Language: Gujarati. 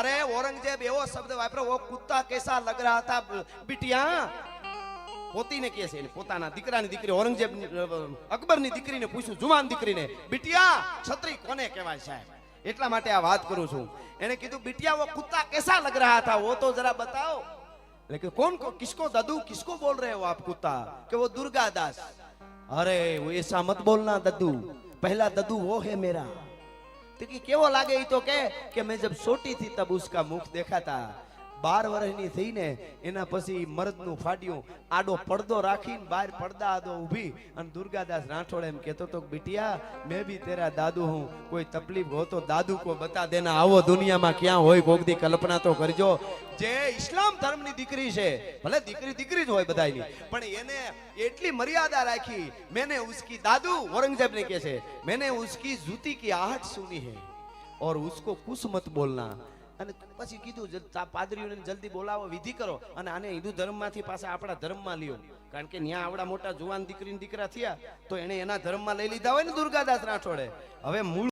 ત્યારે औरंगजेब એવો શબ્દ વાપર્યો, વો કુત્તા કેસા લગ રહા થા બિટિયા. પોતીને કહે છે, પોતાના દીકરાની દીકરી औरंगजेब અકબરની દીકરીને પૂછ્યું, જુવાન દીકરીને, બિટિયા છત્રી કોને કહેવાય સાહેબ? એટલા માટે આ વાત કરું છું. એને કીધું, બિટિયા વો કુત્તા કેસા લગ રહા થા, વો તો જરા બતાओ. लेकिन कौन को किसको दादू किसको बोल रहे हो आप कुत्ता? कि वो दुर्गा दास. अरे वो ऐसा मत बोलना दादू, पहला दादू वो है मेरा. तो कि केवो लागे तो के मैं जब छोटी थी तब उसका मुख देखा था. 12 વર્ષની થઈને એના પછી મર્દનું ફાટ્યું, આડો પડદો રાખીને બહાર પડદા આડો ઊભી અને દુર્ગાદાસ રાઠોડ એમ કહેતો તો, બિટિયા मैं भी तेरा दादू हूँ, कोई तकलीफ हो तो दादू को बता देना. આવો દુનિયામાં ક્યાં હોય, કોક દી કલ્પના તો કરજો. જે ઇસ્લામ ધર્મની દીકરી છે, ભલે દીકરી દીકરી જ હોય બધાયની, પણ એને એટલી મર્યાદા રાખી. मैंने उसकी दादू औरंगजेब ने કહે છે, मैंने उसकी जूती की आहट सुनी है और उसको कुछ मत बोलना. અને પછી કીધું, પાદરીઓને જલ્દી બોલાવો, વિધિ કરો અને આને હિન્દુ ધર્મમાંથી પાછા આપણા ધર્મમાં લ્યો. કારણ કે ન્યા આવડા મોટા જુવાન દીકરી દીકરા થયા તો એને એના ધર્મમાં લઈ લીધા હોય ને દુર્ગાદાસ રાઠોડે. હવે મૂળ